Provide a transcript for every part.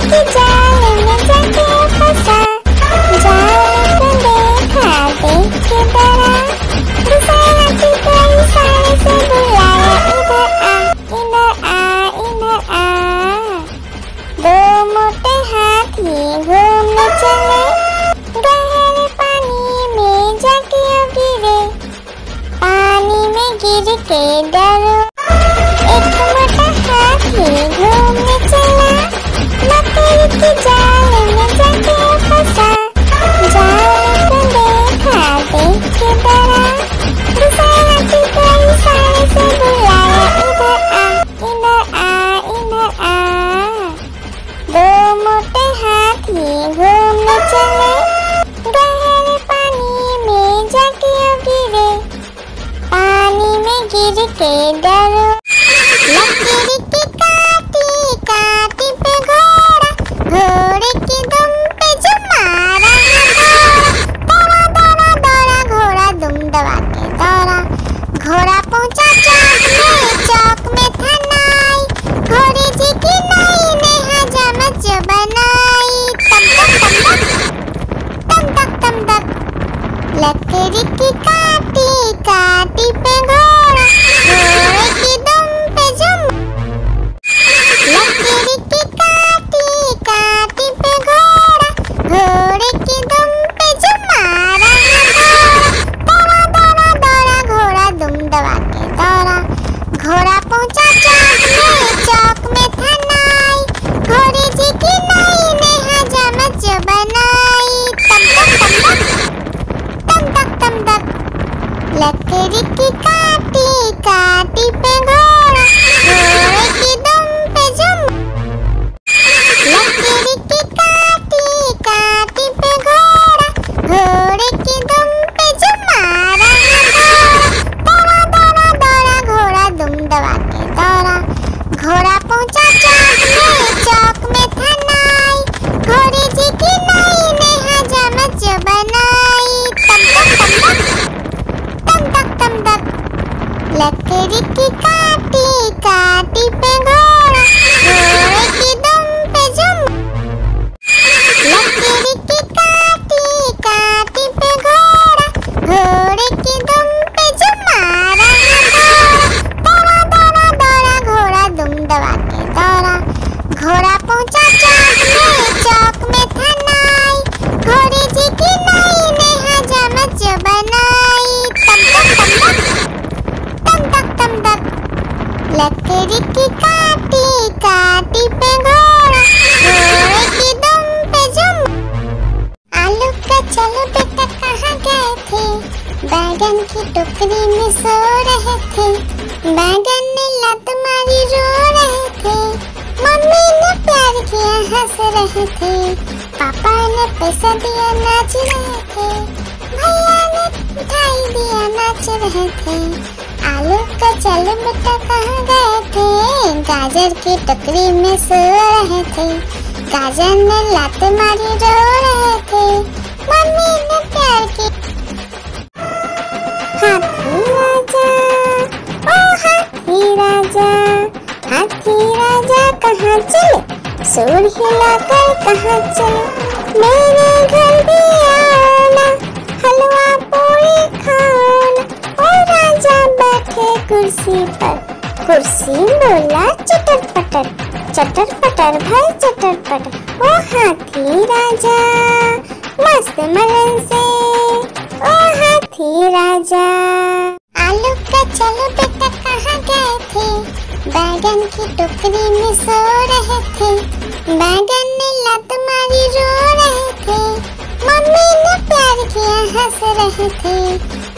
के जाल में जाके फंसा, जाल को देखा देख के डरा, दूसरा की कोई सारे से बुलाया, इधर आ इधर आ। दो मोटे हाथी घूमने चले, गहरे पानी में जाके गिरे, पानी में गिर के डरो। एक मोटा हाथी घूमने चला, मकड़ी के जाल में जाके फंसा, जाल को देखा देख के डरा, दूसरा की कोई सारे से बुलाया, इधर आ इधर आ। दो मोटे हाथी घूमने चले, गहरे पानी में जाके गिरे, पानी में गिर के डरो। लकड़ी की काटी काटी पे घोड़ा, घोड़े की दुम पे जो मारा दौड़ा दौड़ा दौड़ा घोड़ा दुम दबा के दौड़ा। घोड़ा पहुंचा चौक में था नाई, घोड़े जी की नाई ने हजामत जो बनाई। तम तक तम तक लकड़ी की काटी काटी पे घोड़ा, घोड़े की दुम पे जो लकड़ी की काटी काटी पे घोड़ा, घोड़े की दुम पे जो मारा दौड़ा दौड़ा दौड़ा घोड़ा दुम दबा के दौड़ा। घोड़ा पहुंचा चौक में था नाई, घोड़े जी की नाई ने हजामत जो बनाई। तम तक लकड़ी की काटी काटी पे घोड़ा, घोड़े की दुम पे जो लकड़ी की काटी काटी पे घोड़ा, घोड़े की दुम पे जो मारा दौड़ा दौड़ा दौड़ा घोड़ा दुम दबा के दौड़ा। घोड़ा पहुंचा चौक में था नाई, घोड़े जी की नाई ने हजामत जो बनाई। तम तक लकड़ी की काटी काटी पे घोड़ा, घोड़े की दुम पे जो लकड़ी की काटी काटी पे घोड़ा, घोड़े की दुम पे जो मारा दौड़ा दौड़ा दौड़ा घोड़ा दुम दबा के दौड़ा। घोड़ा पहुंचा चौक में था नाई, घोड़े जी की नाई ने हजामत जो बनाई। तम तक लकड़ी की काटी काटी पे घोड़ा, घोड़े की दुम पे जो आलू का चलो बेटा कहाँ गए थे, बैगन की टोकरी में सो रहे थे, बैगन ने लत मारी रो रहे थे, मम्मी ने प्यार किया हंस रहे थे, पापा ने पैसा दिया नाच रहे थे, भैया ने मिठाई दिया नाच रहे थे। आलू का चलो बेटा कहाँ गए थे, गाजर की टोकरी में सो रहे थे, गाजर ने लात मारी रो रहे थे, मम्मी ने प्यार की। हाथी राजा ओ हाथी राजा, हाथी राजा कहाँ चले, सूर हिलाकर कहाँ चले, मेरे घर भी आना, हलवा पूरी खाना। ओ राजा बैठे कुर्सी पर, कुर्सी बोला चटर पटर भाई चटर पटर। ओ हाथी राजा मस्त मलन से, ओ हाथी राजा। आलू का चलो बेटा कहाँ गए थे, बैगन की टोकरी में सो रहे थे, बैगन ने लत मारी रो रहे थे, मम्मी ने प्यार किया हंस रहे थे,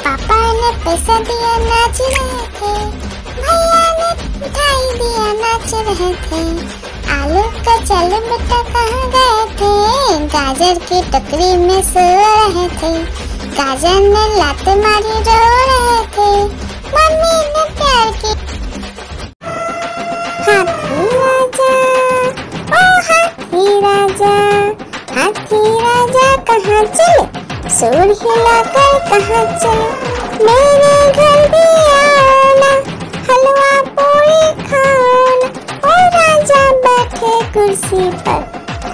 पापा ने पैसा दिया नाच रहे थे, भैया ने मिठाई दिया नाच रहे थे। आलू का चलो बेटा कहाँ गए थे, गाजर की टोकरी में सो रहे थे, गाजर ने लात मारी रो रहे थे, मम्मी ने प्यार की। हाथी राजा ओ हाथी राजा, हाथी राजा कहाँ चले, सूर हिलाकर कहाँ चले, मेरे घर भी आना, हलवा पूरी खाना। ओ राजा बैठे कुर्सी पर,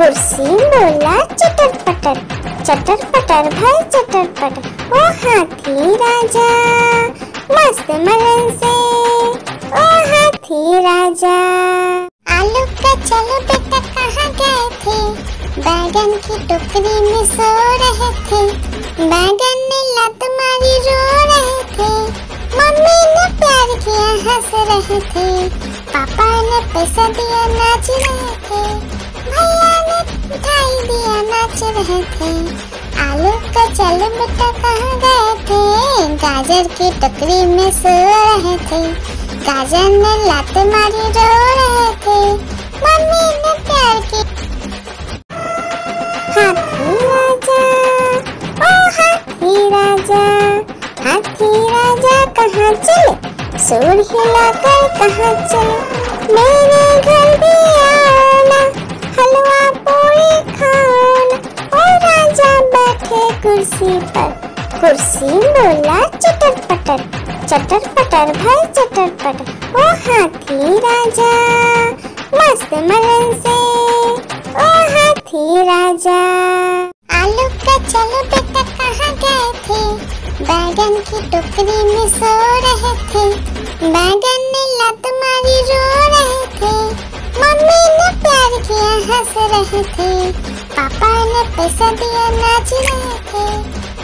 कुर्सी बोला चटर पटर भाई चटर पटर। ओ हाथी राजा मस्त मलन से, ओ हाथी राजा। आलू का चलो बेटा कहाँ गए थे, बैगन की टोकरी में सो रहे थे, बैगन ने लात मारी रो रहे थे, मम्मी ने प्यार किया हंस रहे थे, पापा ने पैसा दिया नाच रहे थे, भैया ने मिठाई दिया नाच रहे थे। आलू का चलो बेटा कहाँ गए थे, गाजर की टोकरी में सो रहे थे, गाजर ने लात मारी रो रहे थे, मम्मी ने प्यार की। हाथी राजा ओ हाथी राजा, हाथी राजा कहाँ चले, सूर हिलाकर कहाँ चले, मेरे घर भी आना, हलवा पूरी खाना। ओ राजा बैठे कुर्सी पर, कुर्सी बोला चटर पटर भाई चटर पटर। ओ हाथी राजा मस्त मलन से, ओ हाथी राजा। आलू का चलो बेटा कहाँ गए थे, बैगन की टोकरी में सो रहे थे, बैगन ने लात मारी रो रहे थे, मम्मी ने प्यार किया हंस रहे थे, पापा ने पैसा दिया नाच रहे थे,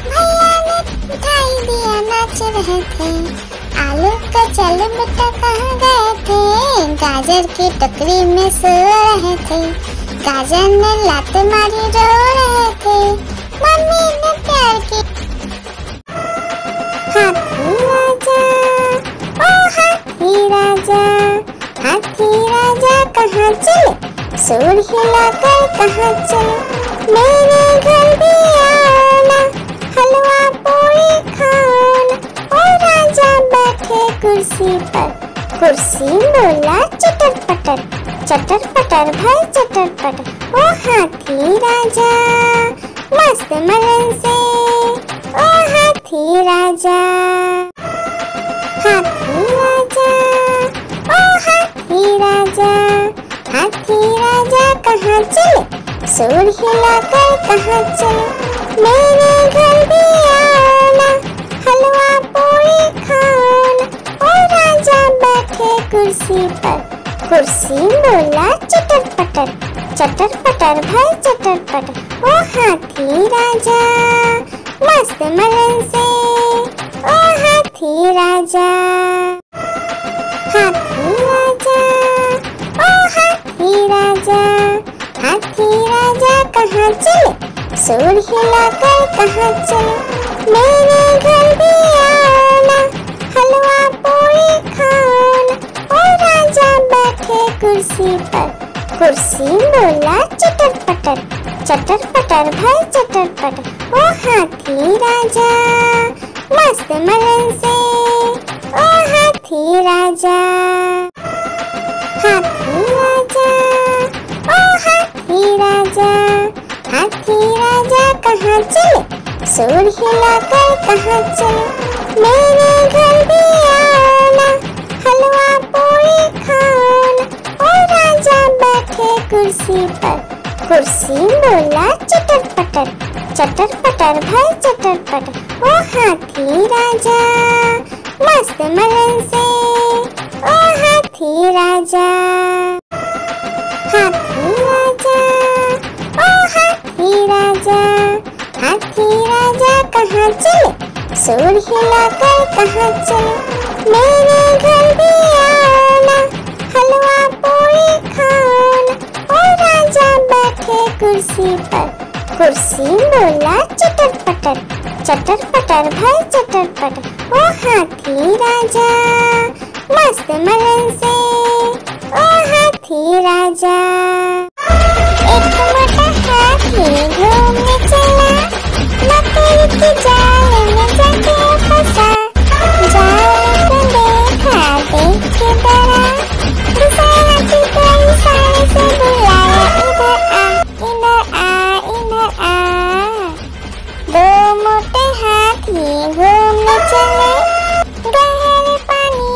भैया ने मिठाई दिया नाच रहे थे। आलू का चलो बेटा कहाँ गए थे, गाजर की टोकरी में सो रहे थे, गाजर ने लात मारी रो रहे थे, मम्मी ने प्यार की। हाथी राजा ओ हाथी राजा, हाथी राजा कहाँ चले, सूर हिलाकर कहाँ चले, मेरे घर भी आना, हलवा पूरी खाना। ओ राजा बैठे कुर्सी पर, कुर्सी बोला चटर पटर भाई चटर पटर। ओ हाथी राजा मस्त मलन से, ओ हाथी राजा। हाथी राजा ओ हाथी राजा, हाथी राजा कहाँ चले, सूर हिलाकर कहाँ चले, मेरे घर भी आना, हलवा पूरी खाना। ओ राजा बैठे कुर्सी पर, कुर्सी बोला चटर पटर भाई चटर पटर। ओ हाथी राजा मस्त मलन से, ओ हाथी राजा। हाथी राजा ओ हाथी राजा, हाथी राजा कहाँ चले, सूर हिलाकर कहाँ चले, मेरे घर भी आना, हलवा पूरी खाना। ओ राजा बैठे कुर्सी पर, कुर्सी बोला चटर पटर भाई चटर पटर। ओ हाथी राजा मस्त मलन से, ओ हाथी राजा। हाथी राजा ओ हाथी राजा, हाथी राजा कहाँ चले, सूर हिलाकर कहाँ चले, मेरे घर भी आना, हलवा पूरी खाना। ओ राजा बैठे कुर्सी पर, कुर्सी बोला चटर पटर भाई चटर पटर। ओ हाथी राजा मस्त मलन से, ओ हाथी राजा। हाथी राजा ओ हाथी राजा, हाथी राजा कहाँ चले, सूर हिलाकर कहाँ चले, मेरे घर भी आना, हलवा पूरी खाना। ओ राजा बैठे कुर्सी पर, कुर्सी बोला चटर पटर भाई चटर पटर। ओ हाथी राजा मस्त मलन से, ओ हाथी राजा। एक मोटा हाथी घूमने चला, मकड़ी के जाल में जाके फंसा, जाल को देखा देख के डरा, दूसरा हाथी को इशारे से बुलाया, इधर आ। दो मोटे हाथी घूमने चले, गहरे पानी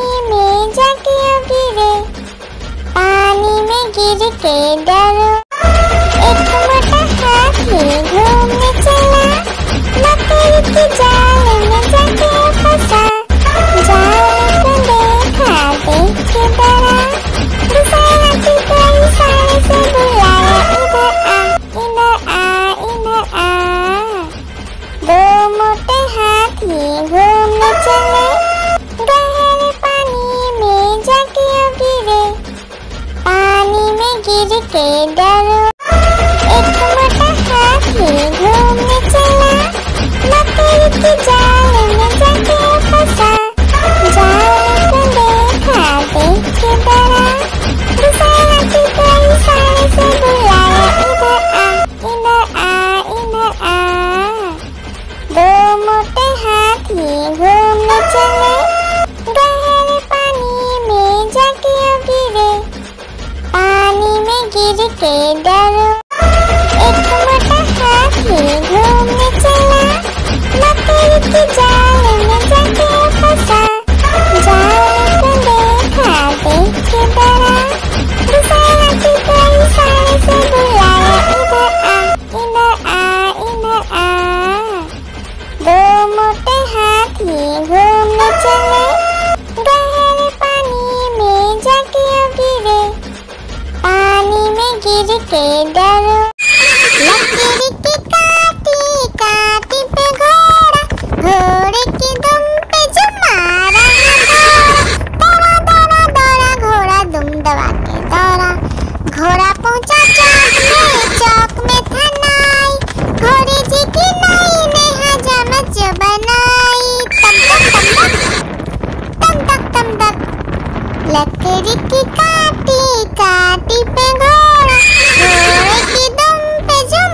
लकड़ी की काटी काटी पे घोड़ा, घोड़े की दुम पे जुम।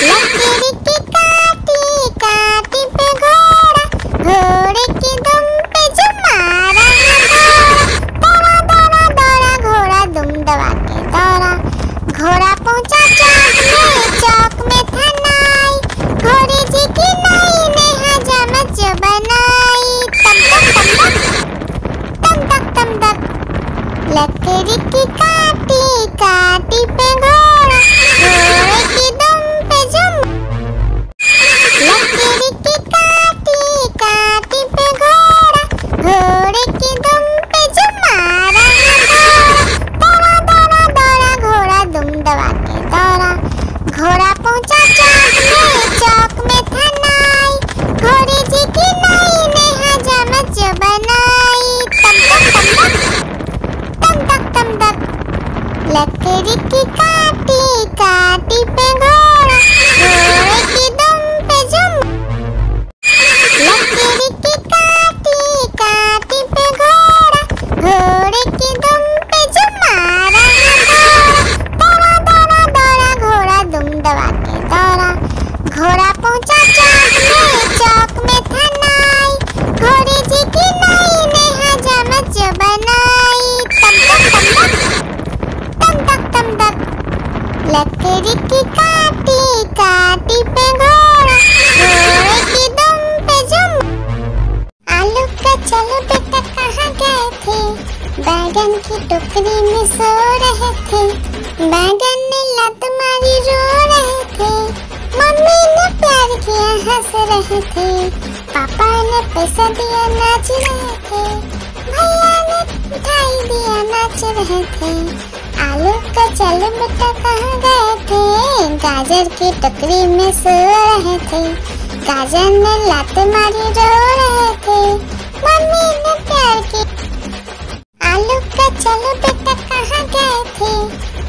लकड़ी की काटी काटी पे घोड़ा, घोड़े की दुम पे जुम मारा घोड़ा। दौड़ा दौड़ा दौड़ा घोड़ा दुम दबा के दौड़ा, घोड़ा पहुंचा चौक में था नाई, घोड़े जी की नाई ने हजामत जो बनाई। तम तक तम तक लकड़ी की काटी काटी पे घोड़ा, घोड़े की दुम पे जुम। लकड़ी की काटी काटी पे घोड़ा, घोड़े की दुम पे जुम मारा घोड़ा। दौड़ा दौड़ा दौड़ा घोड़ा दुम दबा के दौड़ा, घोड़ा पहुंचा चौक में था नाई, घोड़े जी की नाई ने हजामत जो बनाई। तम तक लकड़ी की काटी काटी पे घोड़ा, घोड़े की दुम पे जुम। लकड़ी की काटी काटी पे घोड़ा, घोड़े की दुम पे जुम मारा घोड़ा। दौड़ा दौड़ा दौड़ा घोड़ा दुम दबा के दौड़ा, घोड़ा पहुंचा चौक में था नाई, घोड़े जी की नाई ने हजामत जो बनाई। तम तक लकड़ी की काटी काटी पे घोड़ा, घोड़े की दुम पे जुम। आलू का चलो बेटा कहाँ गए थे, बैगन की टोकरी में सो रहे थे, बैगन ने लत मारी रो रहे थे, मम्मी ने प्यार किया हंस रहे थे, पापा ने पैसा दिया नाच रहे थे, भैया ने मिठाई दिया नाच रहे थे। आलू का चलो बेटा कहाँ गए थे, गाजर की टोकरी में सो रहे थे, गाजर ने लात मारी रो रहे थे, मम्मी ने प्यार की। आलू का चलो बेटा कहाँ गए थे,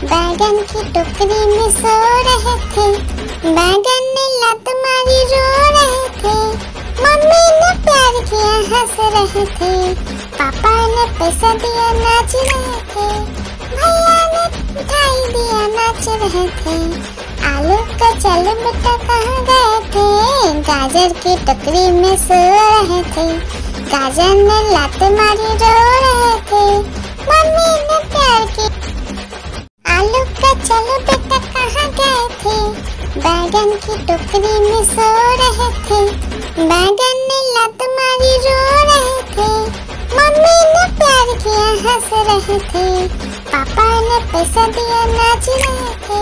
बैगन की टोकरी में सो रहे थे, बैगन ने लात मारी रो रहे थे, मम्मी ने प्यार किया हंस रहे थे, पापा ने पैसा दिया नाच रहे थे, भैया ने मिठाई दिया नाच रहे थे। आलू का चलो बेटा कहाँ गए थे, गाजर की टोकरी में सो रहे थे, गाजर ने लात मारी रो रहे थे, मम्मी ने प्यार की। आलू का चलो बेटा कहाँ गए थे, बैगन की टोकरी में सो रहे थे, बैगन ने लात मारी रो रहे थे, मम्मी ने प्यार किया हंस रहे थे, पापा ने पैसा दिया नाच रहे थे,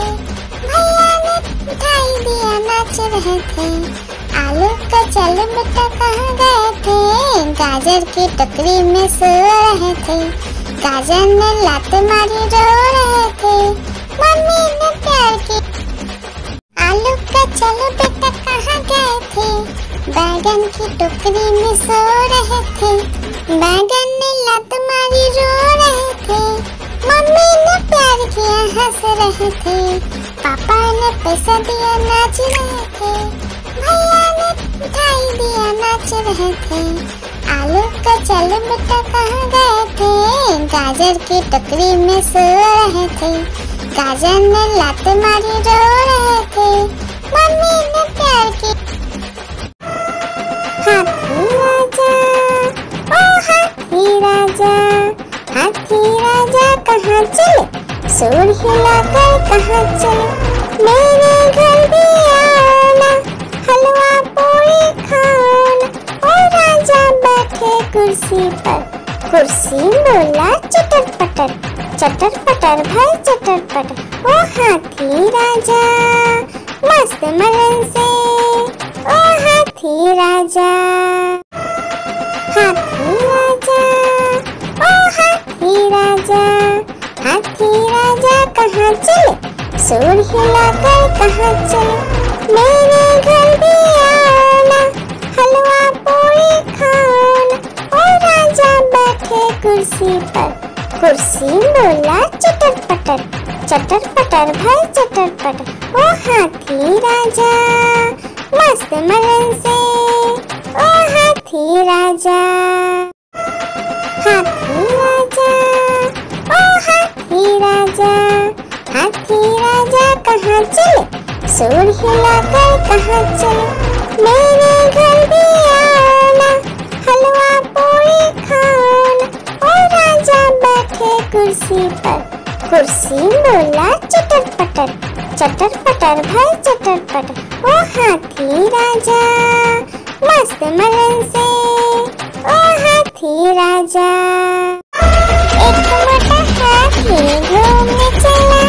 भैया ने मिठाई दिया नाच रहे थे। आलू का चलो बेटा कहाँ गए थे, गाजर की टोकरी में सो रहे थे, गाजर ने लात मारी रो रहे थे, मम्मी ने प्यार की। आलू का चलो बेटा कहाँ गए थे, बैगन की टोकरी में सो रहे थे, बैगन ने लात मारी रो रहे थे, मम्मी ने प्यार किया हंस रहे थे, पापा ने पैसा दिया नाच रहे थे, भैया ने मिठाई दिया नाच रहे थे। आलू का चलो बेटा कहाँ गए थे, गाजर की टोकरी में सो रहे थे, गाजर ने लात मारी रो रहे थे, मम्मी ने प्यार की। हाथी राजा ओ हाथी राजा, हाथी राजा कहाँ चले, सूर हिलाकर कहाँ चले, मेरे घर भी आना, हलवा पूरी खाना। ओ राजा बैठे कुर्सी पर, कुर्सी बोला चटर पटर, चटर पटर भाई चटर पटर। ओ हाथी राजा मस्त मलन से, ओ हाथी राजा। हाथी राजा ओ हाथी राजा, हाथी राजा कहाँ चले, सूर हिलाकर कहाँ चले, मेरे घर भी आना, हलवा पूरी खाना। ओ राजा बैठे कुर्सी पर, कुर्सी बोला चटर पटर, चटर पटर भाई चटर पटर। ओ हाथी राजा मस्त मलन से, ओ हाथी राजा। हाथी राजा, ओ हाथी राजा, हाथी राजा कहाँ चले, सूंड हिलाकर कहाँ चले, मेरे घर भी आना, हलवा पूरी खाना। ओ राजा बैठे कुर्सी पर, कुर्सी बोला चटर पटर, चटर पटर भाई चटर पटर। ओ हाथी राजा मस्त मलन से, ओ हाथी राजा। एक मोटा हाथी घूमने चला,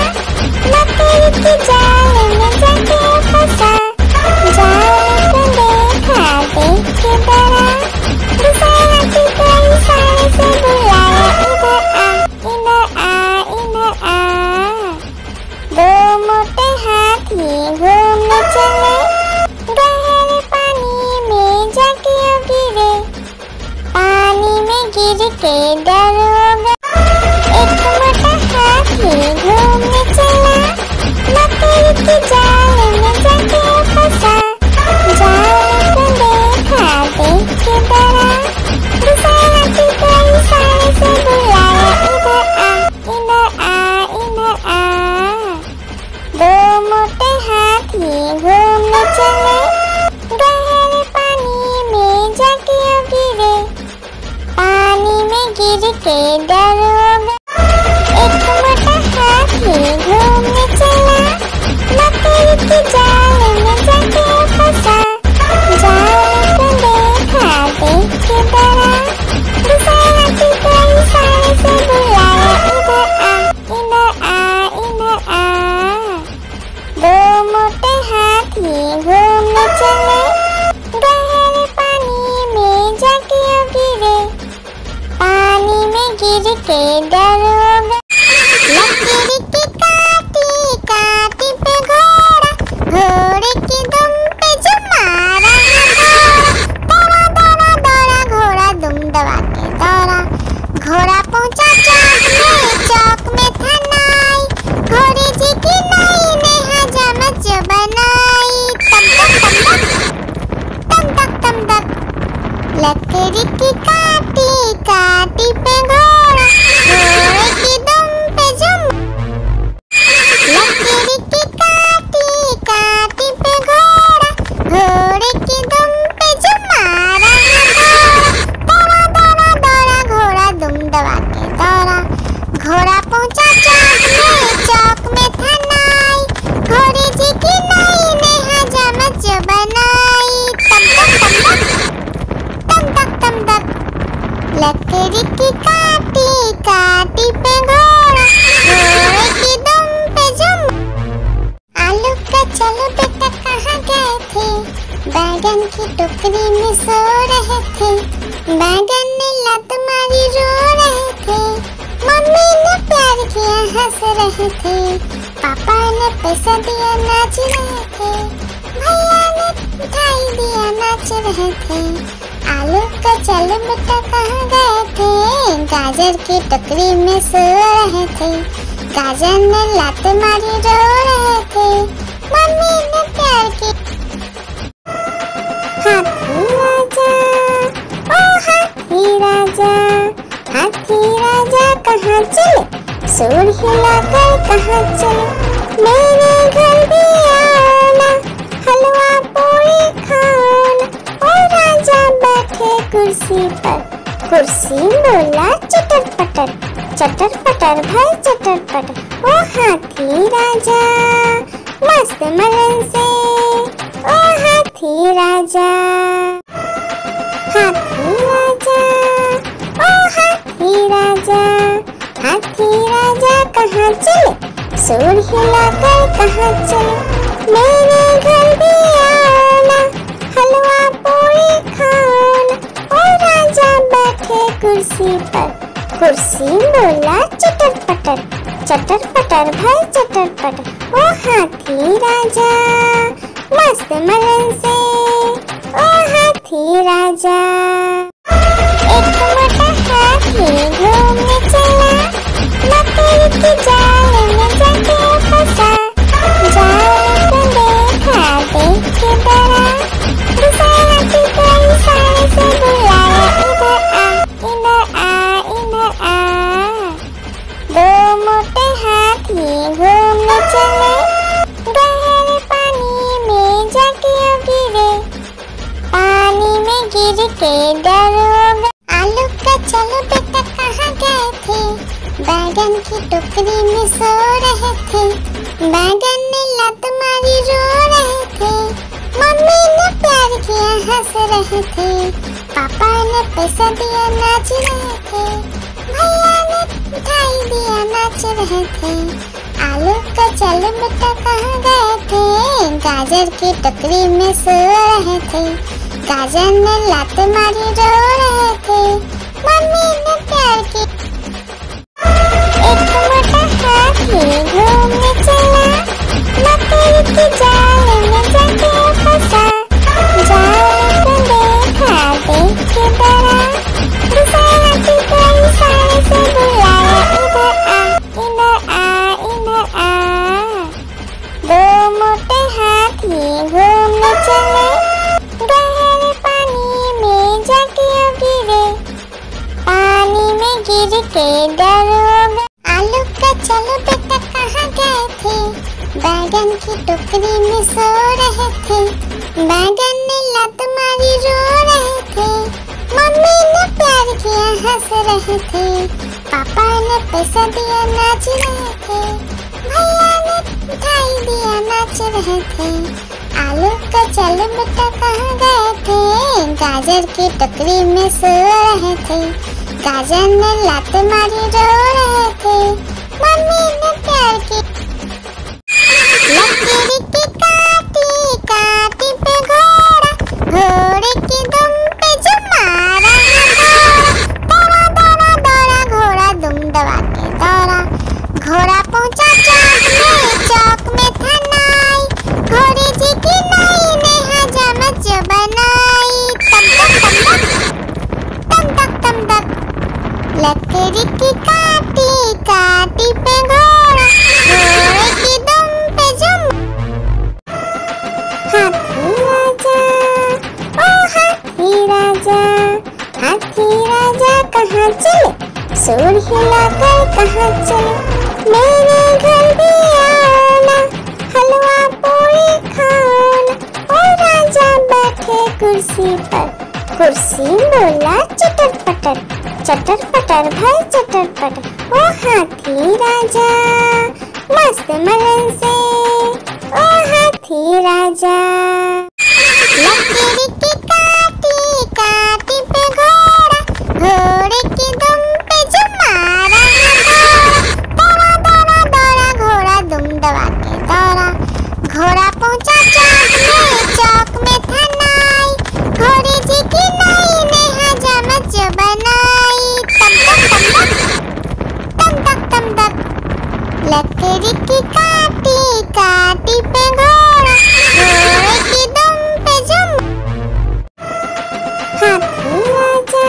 मकड़ी की जाल में जाके फंसा, जाल को देखा देख के डरा, दूसरा हाथी कोई सारे से बुलाया, इधर आ इधर आ। दो मोटे हाथी घूमने चले, गहरे पानी में जाके गिरे, पानी में गिर के डर हो गया। एक मोटा हाथी घूमने चला, मकड़ी की जाल में जाके फंसा, जाल को देखा देख के डरा, दूसरा हाथी कोई सारे से बुलाया, इधर आ इधर आ। दो मोटे हाथी घूमने चले, गहरे पानी में जाके गिरे, पानी में गिर के डर हो गया। एक मोटा हाथी घूमने चला, मकड़ी की जाल में जाके फंसा, जाल को देखा देख के डरा, दूसरा हाथी कोई सारे से बुलाया, इधर आ इधर आ। दो मोटे हाथी घूमने चले, गहरे पानी में जाके गिरे, पानी में गिर के डर हो गया। लकड़ी की काटी काटी पे घोड़ा, घोड़े की दुम पे जो मारा है दौड़ा, दौड़ा दौड़ा घोड़ा दुम दबा के दौड़ा, घोड़ा पहुंचा चौक में था नाई, घोड़े जी की नाई ने हजामत जो बनाई, तम तक तम तक। लकड़ी की काटी काटी पे घोड़ा, घोड़े की दुम पे जुम। लकड़ी की काटी काटी पे घोड़ा, घोड़े की दुम पे जो मारा है दौड़ा, दौड़ा दौड़ा घोड़ा दुम दबा के दौड़ा, घोड़ा पहुंचा चौक में था नाई, घोड़े जी की नाई ने हजामत जो बनाई, तम तक। लकड़ी की काटी काटी पे घोड़ा, घोड़े की दुम पे जुम। आलू का चलो बेटा कहाँ गए थे, बैगन की टोकरी में सो रहे थे, बैगन ने लत मारी रो रहे थे, मम्मी ने प्यार किया हंस रहे थे, पापा ने पैसा दिया नाच रहे थे, भैया ने मिठाई दिया नाच रहे थे। आलू का चलो बेटा कहाँ गए थे, गाजर की टोकरी में सो रहे थे, गाजर ने लात मारी रो रहे थे, मम्मी ने प्यार की। हाथी राजा, ओ हाथी राजा, हाथी राजा कहाँ चले, सूंड हिलाकर कहाँ चले, मेरे घर भी आना, हलवा पूरी खाना। ओ राजा बैठे कुर्सी पर, कुर्सी बोला चटर पटर, चटर पटर भाई चटर पटर। ओ हाथी राजा मस्त मलन से, ओ हाथी राजा। हाथी राजा, ओ हाथी राजा, हाथी राजा कहाँ चले, सूंड हिलाकर कहाँ चले, मेरे घर भी आना, हलवा पूरी खाना। ओ राजा बैठे कुर्सी पर, कुर्सी बोला चटर पटर भाई चटर पटर। ओ हाथी राजा मस्त मलन से, ओ हाथी राजा। एक मोटा हाथी घूमने चला, मकड़ी की जाल में जाके फंसा, जाल को देखा देख के डरा, दूसरा हाथी कोई सारे से बुलाया, इधर आ के डरोगे। आलू का चलो बेटा कहाँ गए थे, बैगन की टोकरी में सो रहे थे। बैगन ने लात मारी रो रहे थे, मम्मी ने प्यार किया हंस रहे थे, पापा ने पैसा दिया नाच रहे थे, भैया ने मिठाई दिया नाच रहे थे। आलू का चलो बेटा कहाँ गए थे, गाजर की टोकरी में सो रहे थे। गाजर ने लात मारी रो रहे थे, मम्मी ने प्यार किया। एक मोटा हाथी घूमने चला, मकड़ी के जाल में जाके फंसा। जाल को देखा देख के डरा, दूसरा हाथी को इशारे से बुलाया, इधर आ इधर आ इधर आ। दो मोटे हाथी घूमने चले, गहरे पानी में जाके गिरे, पानी में गिर के डरोगे। आलू का चलो बेटा कहाँ गए थे, बैगन की टोकरी में सो रहे थे। बैगन ने लात मारी रो रहे थे, मम्मी ने प्यार किया हंस रहे थे, पापा ने पैसा दिया नाच रहे थे, भैया ने मिठाई दिया नाच रहे थे। आलू का चलो बेटा कहाँ गए थे, गाजर की टोकरी में सो रहे थे। गाजर ने लात मारी रो रहे थे, मम्मी ने प्यार की। लकड़ी की काटी काटी पे घोड़ा, घोड़े की दुम पे जो मारा दौड़ा दौड़ा दौड़ा घोड़ा दुम दबा के दौड़ा। घोड़ा पहुंचा चौक में था नाई, घोड़े जी की नाई ने हजामत जो बनाई। तम तक तम तक लकड़ी की काटी काटी पे घोड़ा, घोड़े की दुम पे जुम। हाथी राजा ओ हाथी राजा, हाथी राजा कहाँ चले, सूंड हिलाकर कहाँ चले। मेरे घर भी आना, हलवा पूरी खाना। ओ राजा बैठे कुर्सी पर, कुर्सी बोला चटर पटर, चटर पटर भाई चटर पटर। ओ हाथी राजा मस्त मलन से, ओ हाथी राजा। लकड़ी की काटी काटी पे घोड़ा, घोड़े की दुम पे जो मारा दौड़ा दौड़ा दौड़ा घोड़ा दुम दबा के दौड़ा। घोड़ा पहुंचा चौक में था नाई, घोड़े जी की नाई ने हजामत जो बनाई। तम तक लकड़ी की काटी काटी पे घोड़ा, घोड़े की दुम पे जुम। हाथी राजा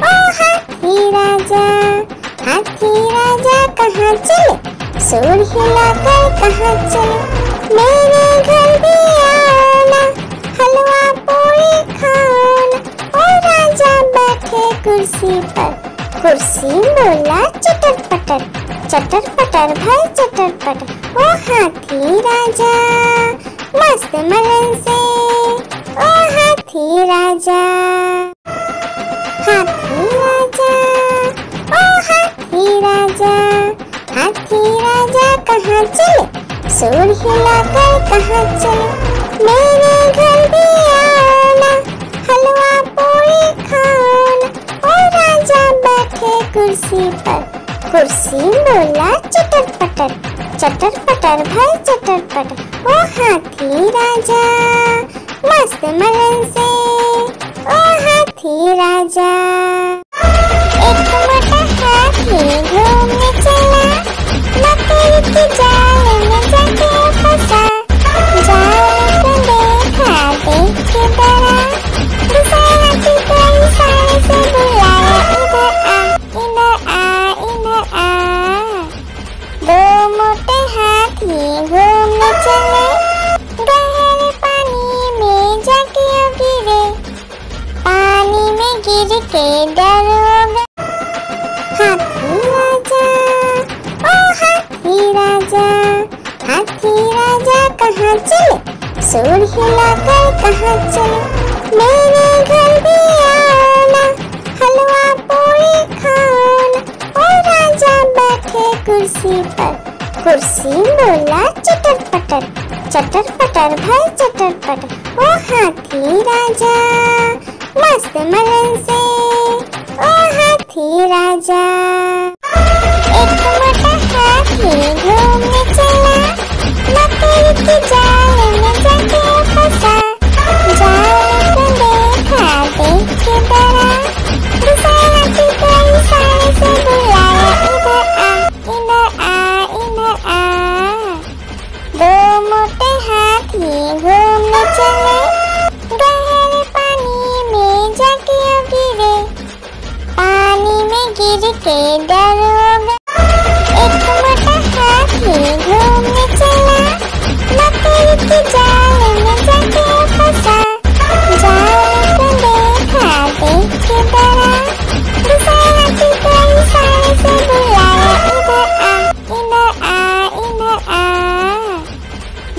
ओ हाथी राजा, हाथी राजा कहाँ चले, सूंड हिलाकर कहाँ चले। मेरे घर भी आना, हलवा पूरी खाना। ओ राजा बैठे कुर्सी पर, कुर्सी बोला चटर पटर, चटर पटर भाई चटर पटर। ओ हाथी राजा मस्त मलन से, ओ हाथी राजा। हाथी राजा ओ हाथी राजा, हाथी राजा कहाँ चले, सूंड हिलाकर कहाँ चले। मेरे घर भी आना, हलवा पूरी खाना। ओ राजा बैठे कुर्सी पर, कुर्सी बोला चटर पटर भाई चटर पटर। ओ हाथी राजा मस्त मलन से, ओ हाथी राजा। एक मोटा हाथी घूमने चला, मकड़ी के जाल में जाके फंसा। जाल को देखा देख के डरा, दूसरा हाथी को इशारे से बुलाया, इधर आ इधर आ। दो मोटे हाथी घूमने चले, गहरे पानी में जाके गिरे, पानी में गिर के डरोगे। हाथी राजा ओ हाथी राजा, हाथी राजा कहाँ चले, सूंड हिलाकर कहाँ चले। मेरे घर भी आना, हलवा पूरी खाना। ओ राजा बैठे कुर्सी पर, कुर्सी बोला चटर पटर, चटर पटर भाई चटर पटर। ओ हाथी राजा मस्त मलन से, ओ हाथी राजा। एक मोटा हाथी घूमने चला, मकड़ी की जाल में जाके फंसा। जाल को देखा देख के डरा, दूसरे हाथी को इशारे से बुलाया, इधर आ इधर आ इधर आ। दो मोटे हाथी घूमने चले, गहरे पानी में जाके गिरे। पानी में गिर के डर हो गया। एक मोटा हाथी घूमने चला, मकड़ी की जाल में जाके फंसा। जाल को देखा देख के डरा, दूसरे हाथी को इशारे से बुलाया, इधर आ इधर आ इधर आ।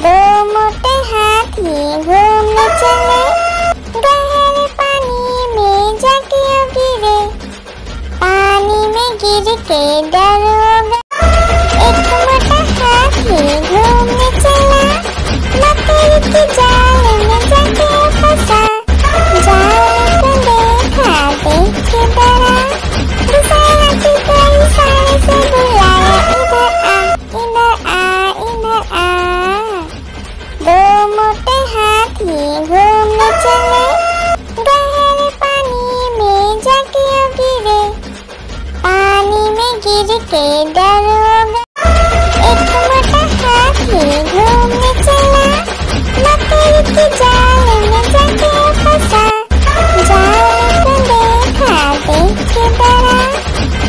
दो मोटे हाथी घूमने चले, गहरे पानी में जाके गिरे। पानी में गिर के डर हो गया। एक मोटा हाथी घूमने चला, मकड़ी की जाल में जाके फंसा। जाल को देखा देख के डरा, दूसरे हाथी को इशारे से बुलाया, इधर आ इधर आ। दो मोटे हाथी घूमने चले, गहरे पानी में जाके गिरे। पानी में गिर के डर हो गया। एक मोटा हाथी घूमने चला, मकड़ी की जाल में जाके फंसा। जाल को देखा देख के डरा,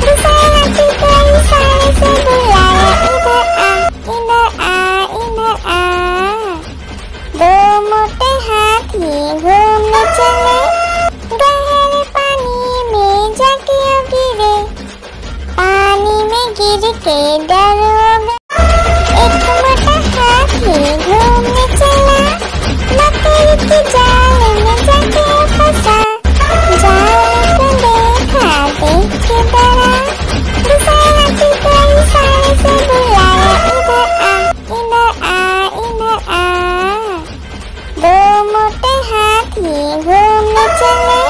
दूसरे हाथी को इशारे से बुलाया, इधर आ इधर आ। दो मोटे हाथी घूमने चले, गहरे पानी में जाके गिरे। पानी में गिर के डर हो गया। एक मोटा हाथी घूमने चला, मकड़ी की जाल में जाके फंसा। जाल को देखा देख के डरा, दूसरे हाथी को इशारे से बुलाया, इधर आ इधर आ। दो मोटे हाथी घूमने चले,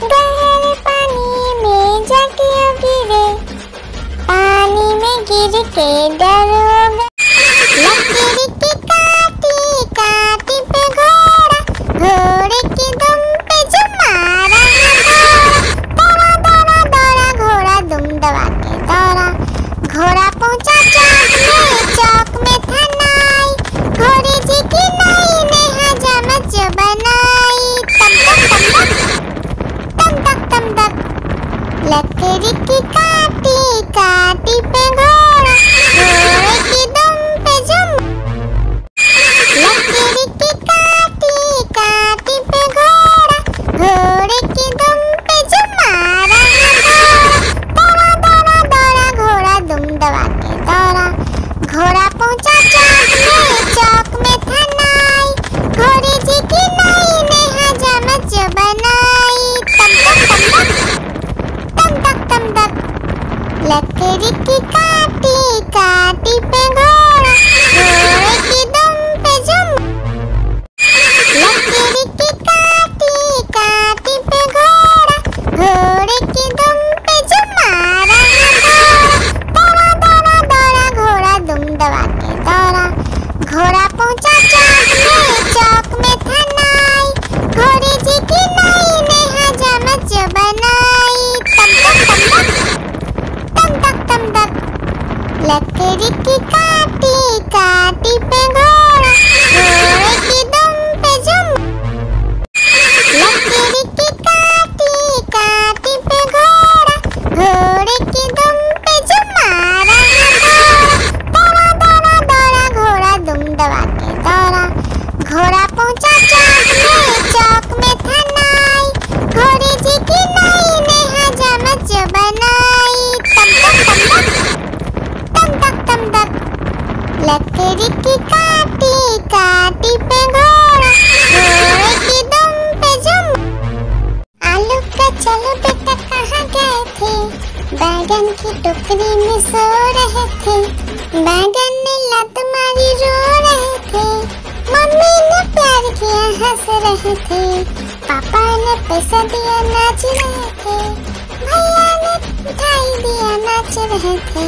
गहरे पानी में जाके गिरे। पानी में गिर के डर हो गया। लकड़ी की काटी काटी पे घोड़ा, घोड़े की दुम पे जो मारा दौड़ा दौड़ा दौड़ा घोड़ा दुम दबा के दौड़ा। घोड़ा पहुंचा चौक में था नाई, घोड़े जी की नाई ने हजामत जो बनाई। तम तक तम तक लकड़ी की काटी काटी पे घोड़ा, घोड़े की दुम पे जो। लकड़ी की काटी काटी पे घोड़ा, घोड़े की दुम पे जो मारा दौड़ा दौड़ा दौड़ा घोड़ा दुम दबा के दौड़ा। घोड़ा पहुंचा चौक में था नाई, घोड़े जी की नाई ने हजामत जो बनाई। तम तक लकड़ी की काटी काटी पे घोड़ा, घोड़े की दुम पे जो। लकड़ी की काटी काटी पे घोड़ा, घोड़े की दुम पे जो मारा दौड़ा दौड़ा दौड़ा घोड़ा दुम दबा के दौड़ा। घोड़ा पहुंचा चौक में था नाई, घोड़े जी की नाई ने हजामत जो बनाई। तम तक लकड़ी की काटी काटी पे घोड़ा, घोड़े की दुम पे जो। लकड़ी की काटी काटी पे घोड़ा, घोड़े की दुम पे जो मारा दौड़ा दौड़ा दौड़ा घोड़ा दुम दबा के दौड़ा। घोड़ा पहुंचा चौक में था नाई, घोड़े जी की नाई ने हजामत जो बनाई। तम तक लकड़ी की काटी काटी पे घोड़ा, बैगन की टोकरी में सो रहे थे, बैगन ने लत मारी रो रहे थे, मम्मी ने प्यार किया हंस रहे थे, पापा ने पैसा दिया नाच रहे थे, भैया ने मिठाई दिया नाच रहे थे।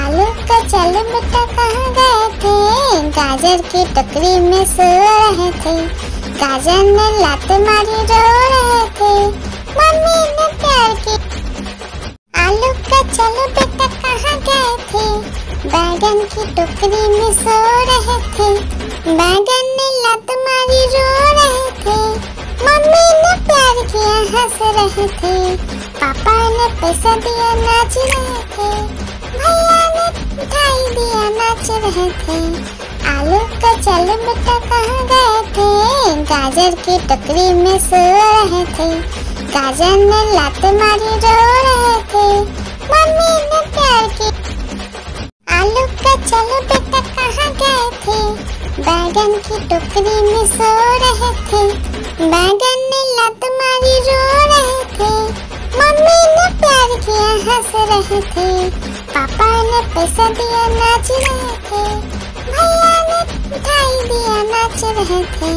आलू का चलो बेटा कहाँ गए थे, गाजर की टोकरी में सो रहे थे, गाजर ने लात मारी रो रहे थे, मम्मी ने प्यार की। आलू का चलो बेटा कहाँ गए थे, बैगन की टोकरी में सो रहे थे, बैगन ने लात मारी रो रहे थे, मम्मी ने प्यार किया हंस रहे थे, पापा ने पैसा दिया नाच रहे थे, भैया ने मिठाई दिया नाच रहे थे। आलू का चलो बेटा कहाँ गए थे, गाजर की टोकरी में सो रहे थे, गाजर ने लात मारी रो रहे थे, मम्मी ने प्यार की। आलू का चलो बेटा कहाँ गए थे, बैगन की टोकरी में सो रहे थे, बैगन ने लात मारी रो रहे थे, मम्मी ने प्यार किया हंस रहे थे, पापा ने पैसा दिया नाच रहे थे, भैया ने मिठाई दिया नाच रहे थे।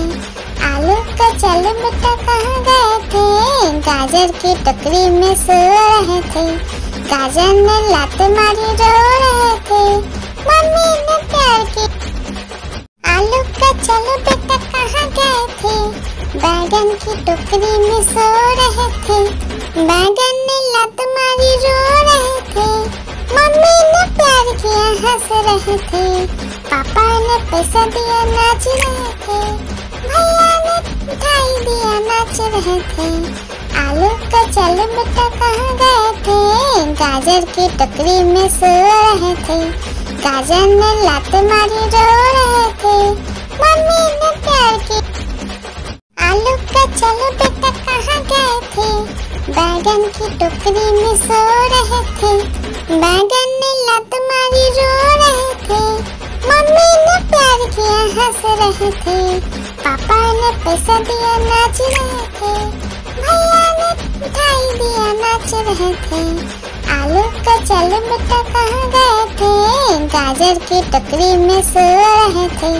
आलू का चलो बेटा कहाँ गए थे, गाजर की टोकरी में सो रहे थे, गाजर ने लात मारी रो रहे थे, मम्मी ने प्यार की। आलू का चलो बेटा कहाँ गए थे, बैगन की टोकरी में सो रहे थे, बैगन ने लात मारी रो रहे थे, मम्मी ने प्यार किया हंस रहे थे, पापा ने पैसा दिया नाच रहे थे, भैया ने मिठाई दिया नाच रहे थे। आलू का चलो बेटा कहाँ गए थे, गाजर की टोकरी में सो रहे थे, गाजर ने लात मारी रो रहे थे, मम्मी ने प्यार की। आलू का चलो बेटा कहाँ गए थे, बैगन की टोकरी में सो रहे थे, बैगन ने लात मारी रो रहे थे, मम्मी ने प्यार किया हंस रहे थे, पापा ने पैसा दिया नाच रहे थे, भैया ने मिठाई दिया नाच रहे थे। आलू का चलो बेटा कहाँ गए थे, गाजर की टोकरी में सो रहे थे,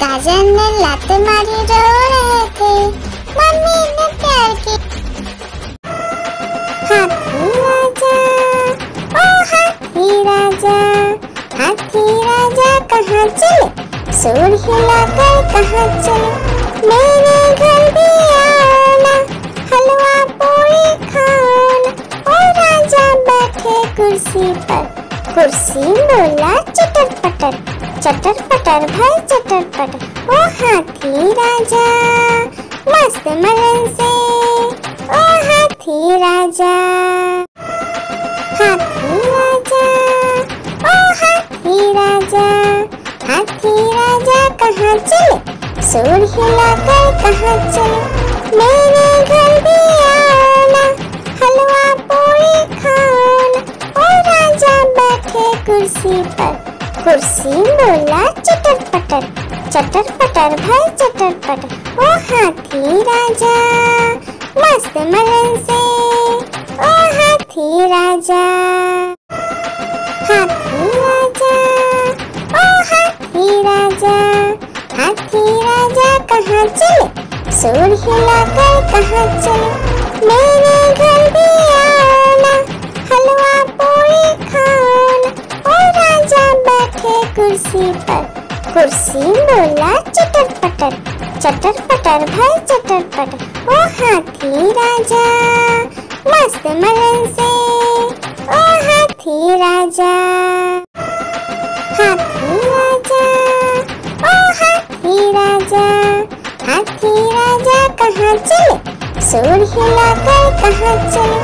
गाजर ने लात मारी रो रहे थे, मम्मी ने प्यार की। हाथी राजा ओ हाथी राजा, हाथी राजा कहाँ चले, सूर हिलाकर कहाँ चले, मेरे घर भी आना, हलवा पूरी खाना। ओ राजा बैठे कुर्सी पर, कुर्सी बोला चटर पटर, चटर पटर भाई चटर पटर। ओ हाथी राजा मस्त मलन से, ओ हाथी राजा। हाथी राजा ओ हाथी राजा, हाथी राजा कहाँ चले, सूर हिलाकर कहाँ चले, मेरे घर भी आना, हलवा पूरी खाना। ओ राजा बैठे कुर्सी पर, कुर्सी बोला चटर पटर, चटर पटर भाई चटर पटर। ओ हाथी राजा मस्त मलन से, ओ हाथी राजा। हाथी राजा ओ हाथी राजा, हाथी राजा कहाँ चले, सूर हिलाकर कहाँ चले, मेरे घर भी आना, हलवा पूरी खाना। ओ राजा बैठे कुर्सी पर, कुर्सी बोला चटर पटर, चटर पटर भाई चटर पटर। ओ हाथी राजा मस्त मलन से, ओ हाथी राजा। हाथी राजा ओ हाथी राजा, हाथी राजा कहाँ चले, सूर हिलाकर कहाँ चले,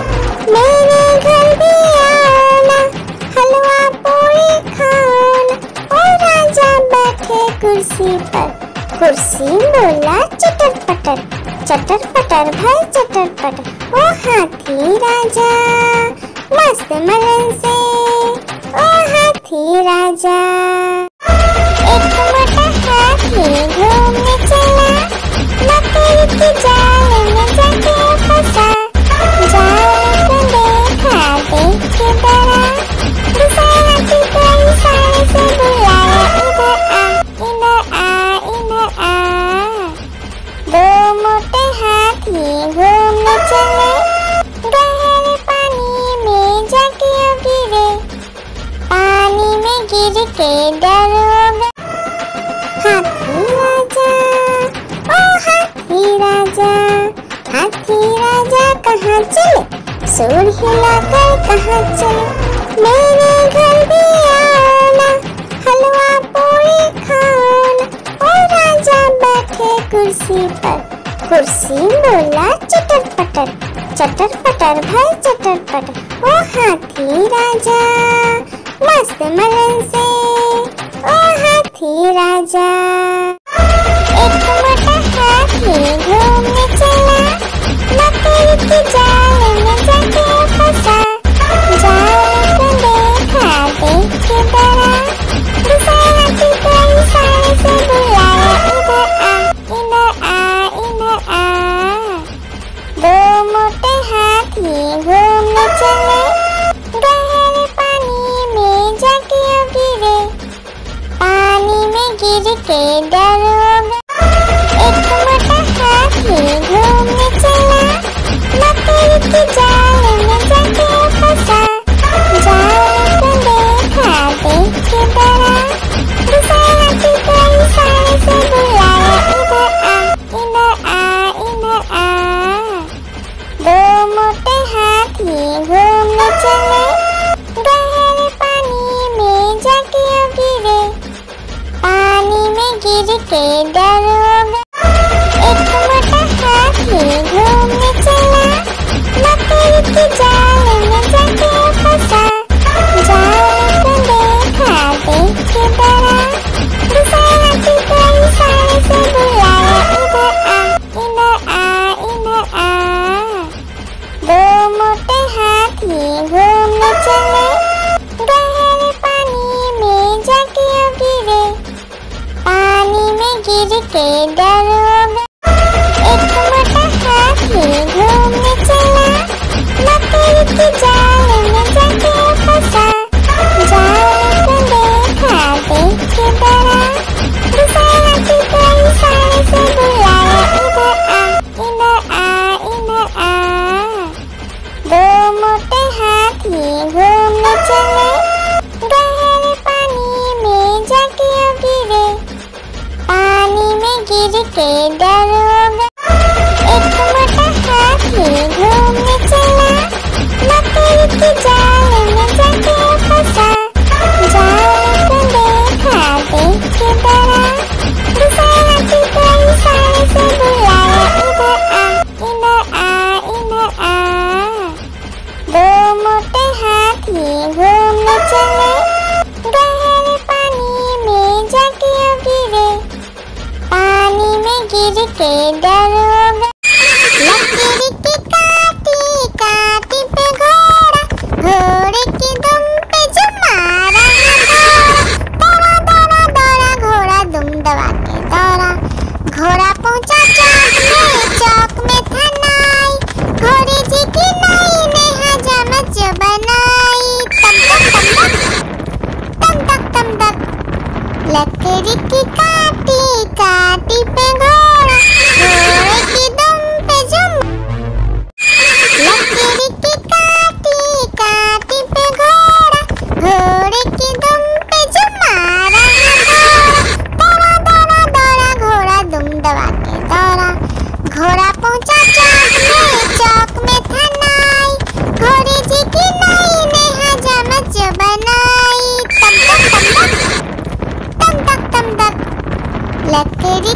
मेरे घर भी आना, हलवा पूरी खाना। ओ राजा बैठे कुर्सी पर, कुर्सी बोला चटर पटर, चटर पटर भाई चटर पटर। ओ हाथी राजा मस्त मलन से, ओ हाथी राजा। एक मोटा हाथी घूमने चला, मकड़ी के जाल में जाके फंसा, जाल को देखा देख के सुर हिलाकर कहाँ चले, मेरे घर भी आना, हलवा पूरी खाना। ओ राजा बैठे कुर्सी पर, कुर्सी बोला चटर पटर, चटर पटर भाई चटर पटर। ओ हाथी राजा मस्त मलन से, ओ हाथी राजा। एक मोटा हाथी घूमने चला, मकड़ी की जाल में जाके फंसा। जाल को देखा देख के डरा, दूसरा हाथी को इशारे से बुलाया, इधर आ इधर आ इधर आ। दो मोटे हाथी घूमने चले, गहरे पानी में जाके गिरे, पानी में गिर के डर हो गया। एक मोटा हाथी घूमने चला, मकड़ी की जाल में जाके फंसा। जाल को देखा देख के डरा, दूसरा हाथी को इशारे से बुलाया, इधर आ इधर आ। दो मोटे हाथी घूमने चले, गहरे पानी में जाके गिरे, पानी में गिर के डर हो गया। एक मोटा हाथी घूमने चला, मकड़ी की जाल में जाके फंसा। जाल को देखा देख के डरा, दूसरा हाथी को इशारे से बुलाया, इधर आ इधर आ। दो मोटे हाथी घूमने चले, गहरे पानी में जाके गिरे, पानी में गिर के डर हो गया। एक मोटा हाथी घूमने चला, मकड़ी की जाल में जाके फंसा। जाल को देखा देख के डरा, दूसरा हाथी को इशारे से बुलाया, इधर आ इधर आ। दो मोटे हाथी घूमने चले, गहरे पानी में जाके गिरे, पानी में गिर के डर हो गया। एक मोटा हाथी घूमने चला, मकड़ी की जाल में जाके फंसा। जाल को देखा देख के डरा, दूसरा हाथी को इशारे से बुलाया, इधर आ इधर आ। दो मोटे हाथी घूमने चले, गहरे पानी में जाके गिरे, पानी में गिर के डर हो गया। लकड़ी की काटी काटी पे घोड़ा, घोड़े की दुम पे जो मारा दौड़ा दौड़ा दौड़ा घोड़ा दुम दबा के दौड़ा। घोड़ा पहुंचा चौक में था नाई, घोड़े जी की नाई ने हजामत जो बनाई। तम तक तम तक लकड़ी की काटी काटी पे घोड़ा, घोड़े की दुम पे जो, लकड़ी की काटी काटी पे घोड़ा, घोड़े की दुम पे जो मारा दौड़ा दौड़ा दौड़ा घोड़ा दुम दबा के दौड़ा। घोड़ा पहुंचा चौक में था नाई, घोड़े जी की नाई ने हजामत जो बनाई। तम तक तम तक लकड़ी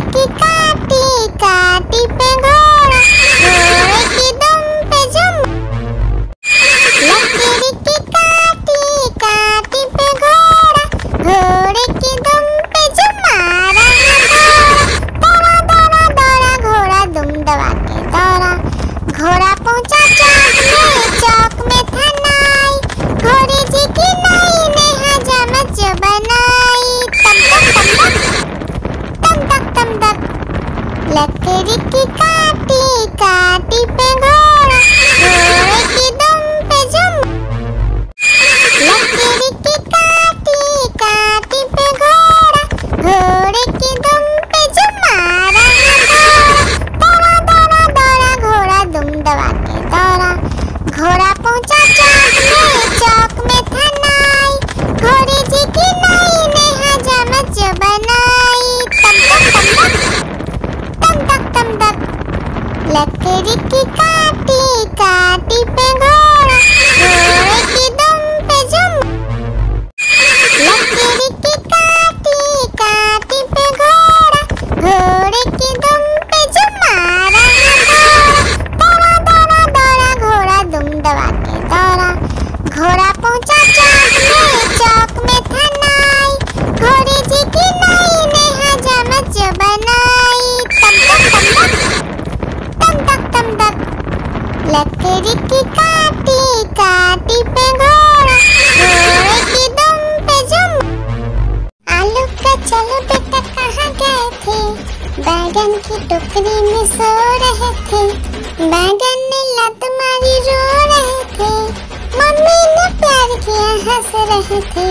हंस रहे थे,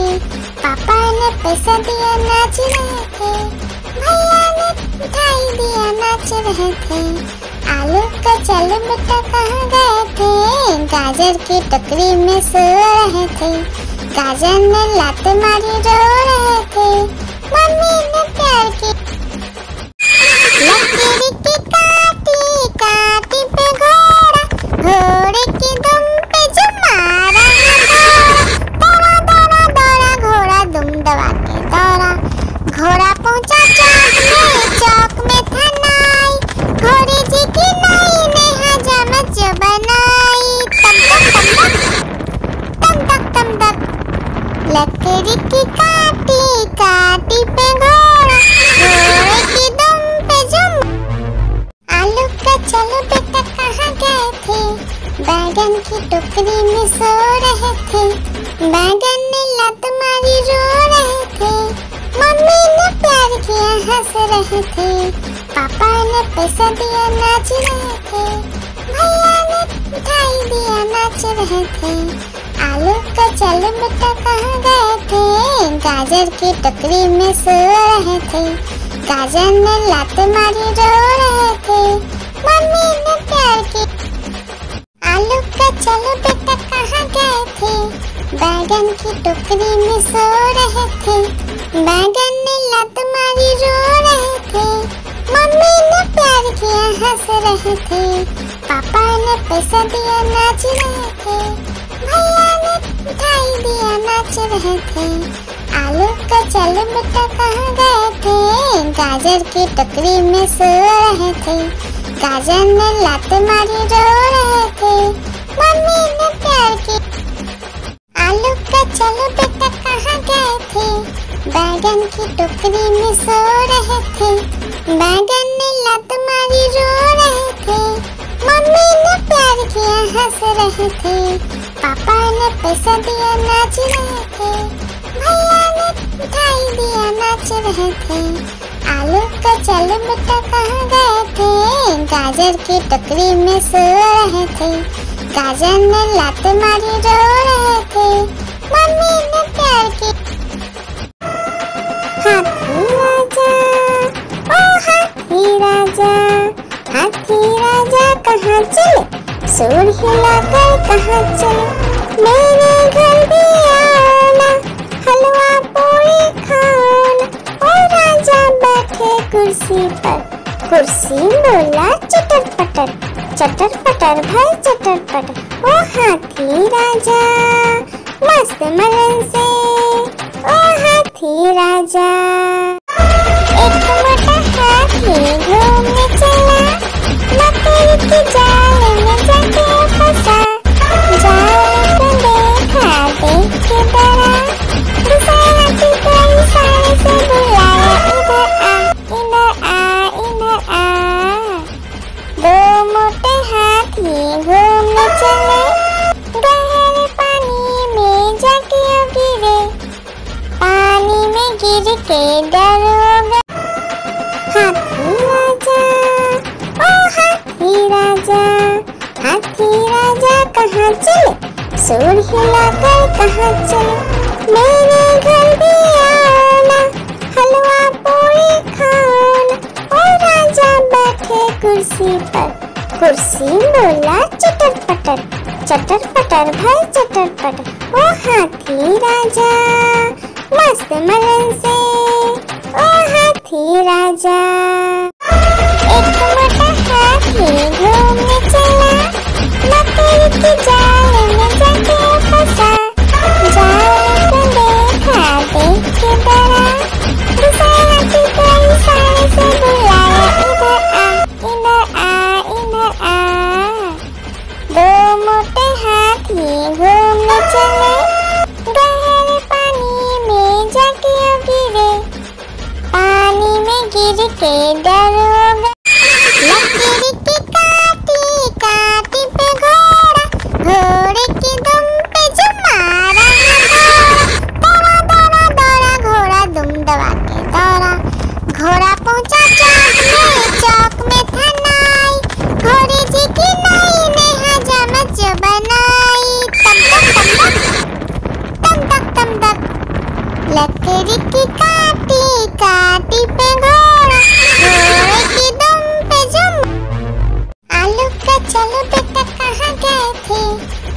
पापा ने पैसा दिया नाच रहे थे, भैया ने मिठाई दिया नाच रहे थे। आलू का चलो बेटा कहाँ गए थे, गाजर की टोकरी में सो रहे थे, गाजर ने लात मारी रो रहे थे, मम्मी ने प्यार की लकीरी की काटी काटी पे घोड़ा, घोड़े की दुम पे जो मारा दौड़ा दौड़ा दौड़ा घोड़ा दुम दबा के दौड़ा, घोड़ा पहुंचा चौक में था नाई, घोड़े जी की नाई ने हजामत जो बनाई, तम तक तम तक लकड़ी की काटी काटी पे घोड़ा, घोड़े की दुम पे जुम। आलू का चलो बेटा कहाँ गए थे, बैगन की टोकरी में सो रहे थे, बैगन ने लात मारी रो रहे थे, मम्मी ने प्यार किया हंस रहे थे, पापा ने पैसा दिया नाच रहे थे, भैया ने मिठाई दिया नाच रहे थे। आलू का चलो बेटा कहाँ गए थे, गाजर की टोकरी में सो रहे थे, गाजर ने लात मारी रो रहे थे, मम्मी ने प्यार की। आलू का चलो बेटा कहाँ गए थे, बैगन की टोकरी में सो रहे थे, बैगन ने लात मारी रो रहे थे, मम्मी ने प्यार किया हंस रहे थे, पापा ने पैसा दिया नाच रहे थे, भैया ने मिठाई दिया नाच रहे थे। आलू का चलो बेटा कहाँ गए थे, गाजर की टोकरी में सो रहे थे, गाजर ने लात मारी रो रहे थे, मम्मी ने प्यार की। आलू का चलो बेटा कहाँ गए थे, बैगन की टोकरी में सो रहे थे, बैगन ने लात मारी रो रहे थे, मम्मी ने प्यार किया हंस रहे थे, पापा ने पैसा दिया नाच रहे थे, भैया ने मिठाई दिया नाच रहे थे। आलू का चलो बेटा कहाँ गए थे, गाजर की टोकरी में सो रहे थे, गाजर ने लात मारी रो रहे थे, मम्मी ने प्यार की। हाथी राजा ओ हाथी राजा, हाथी राजा कहाँ चले, सूर हिलाकर कहाँ चले, मेरे घर भी आना, हलवा पूरी खाना। ओ राजा बैठे कुर्सी पर, कुर्सी बोला चटर पटर भाई चटर पटर। ओ हाथी राजा मस्त मलन से, ओ हाथी राजा। एक मोटा हाथी घूमने चला, लकड़ी की जाल में जाके फंसा, जाल को देखा देख के डरा, दूसरे हाथी को इशारे से बुलाया, इधर आ इधर आ। दो मोटे हाथी घूमने चले, गहरे पानी में जाके गिरे, पानी में गिर के डर हो गए। हाथी राजा ओ हाथी राजा, हाथी राजा कहाँ चले, सूर हिलाकर कहाँ चले, मेरे घर भी आना, हलवा पूरी खाना। ओ राजा बैठे कुर्सी पर, कुर्सी बोला चटर पटर भाई चटर पटर। ओ हाथी राजा मस्त मलन से, ओ हाथी राजा। एक मोटा हाथी घूमने चला, लकड़ी की जाल में जाके फंसा, जाल को देखा देख के डरा, दूसरे हाथी को इशारे से बुलाया, इधर आ इधर आ। दो मोटे हाथी घूमने चले, गहरे पानी में जाके गिरे, पानी में गिर के डर हो गए। लकड़ी की काटी काटी पे घोड़ा, घोड़े की दुम पे जो मारा दौड़ा दौड़ा दौड़ा घोड़ा दुम दबा के दौड़ा, घोड़ा पहुंचा चौक में था नाई, घोड़े जी की नाई ने हजामत जो बनाई, तम तक लकड़ी की काटी काटी पे घोड़ा, घोड़े की दुम पे जुम। आलू का चलो बेटा कहाँ गए थे,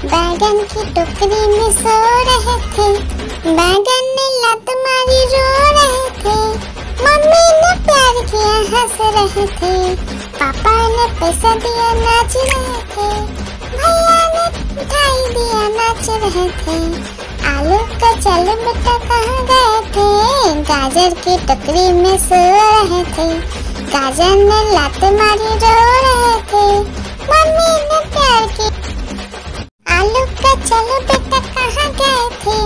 बैगन की टोकरी में सो रहे थे। बैगन ने लात मारी रो रहे थे, मम्मी ने प्यार किया हंस रहे थे। पापा ने पैसा दिया नाच रहे थे, भैया ने मिठाई दिया नाच रहे थे। आलू का चलो बेटा कहाँ गए थे, गाजर की टोकरी में सो रहे थे। गाजर ने लात मारी रो रहे थे, मम्मी ने प्यार की। आलू का चलो बेटा कहाँ गए थे,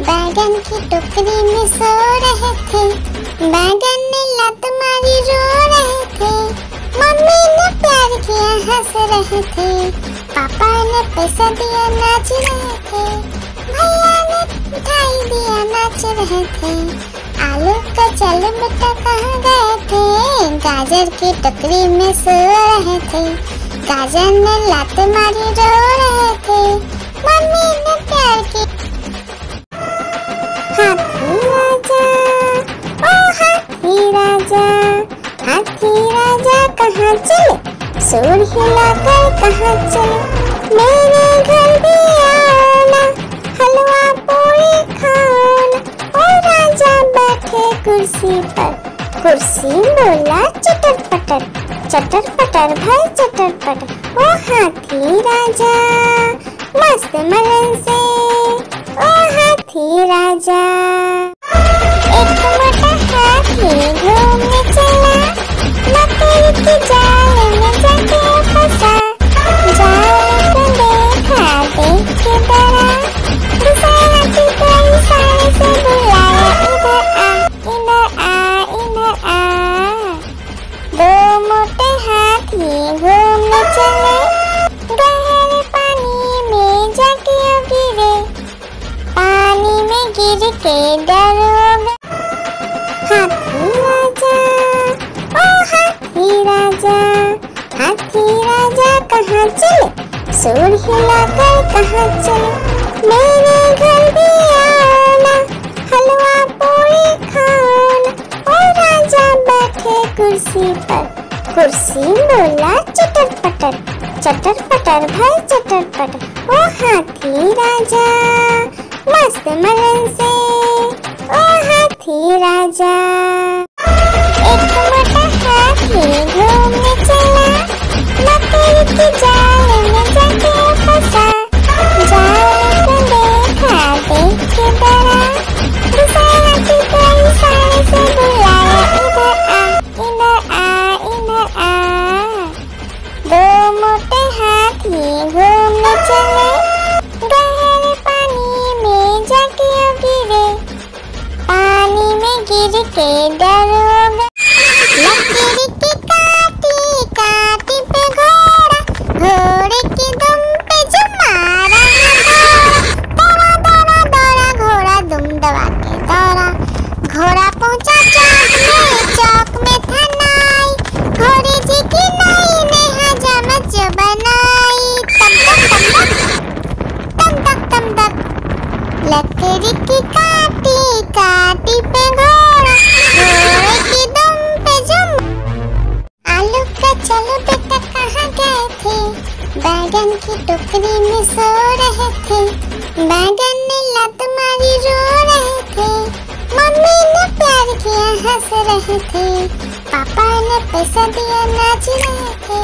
बैगन की टोकरी में सो रहे थे। बैगन ने लात मारी रो रहे थे, मम्मी ने प्यार किया हंस रहे थे। पापा ने पैसा दिया नाच रहे थे, भैया ने मिठाई दिया नाच रहे थे। आलू का चलो बेटा कहाँ गए थे, गाजर की टोकरी में सो रहे थे। गाजर ने लात मारी रो रहे थे, मम्मी ने प्यार की। हाथी राजा ओ हाथी राजा, हाथी राजा कहाँ चले, सूंड हिलाकर कहाँ चले। मेरे घर भी आना, हलवा पूरी खाना। ओ राजा बैठे कुर्सी पर, कुर्सी बोला चटर पटर, चटर पटर भाई चटर पटर। ओ हाथी राजा मस्त मगन से, ओ हाथी राजा। एक मोटा हाथी घूमने चला, लकड़ी की जाल में जाके फंसा। जाल को देखा देख के डरा, दूसरे हाथी को इशारे से बुलाया, इधर आ इधर आ इधर आ। दो मोटे हाथी घूमने चले, गहरे पानी में जाके गिरे। पानी में गिर के डर हो गए। हाथी राजा ओ हाथी राजा, हाथी राजा कहाँ चले, सूंड हिलाकर कहाँ चले। मेरे घर भी आना, हलवा पूरी खाना। ओ राजा बैठे कुर्सी पर, कुर्सी बोला चटर पटर, चटर पटर भाई चटर पटर। ओ हाथी राजा मस्त मगन से, ओ हाथी राजा। एक मोटा हाथी घूमने चला, लकड़ी की जाल में जाके फंसा। जाल को देखा देख के डरा, दूसरे हाथी को इशारे से बुलाया, इधर आ इधर आ इधर आ। दो मोटे हाथी घूमने चले, गहरे पानी में जाके गिरे। पानी में गिर के डर हो गए। लकड़ी की काटी काटी पे घोड़ा, घोड़े की दुम पे जुम मारा। दौड़ा दौड़ा दौड़ा घोड़ा दुम दबा के दौड़ा। घोड़ा पहुंचा चौक में था नाई, घोड़े जी की नाई ने हजामत जो बनाई। तम तक तम तक, लकड़ी की काटी काटी पे घोड़ा, घोड़े की दुम पे जुम। आलू का चलो बेटा कहाँ गए थे, बैगन की टोकरी में सो रहे थे। बैगन ने लात मारी रो रहे थे, मम्मी ने प्यार किया हंस रहे थे। पापा ने पैसा दिया नाच रहे थे,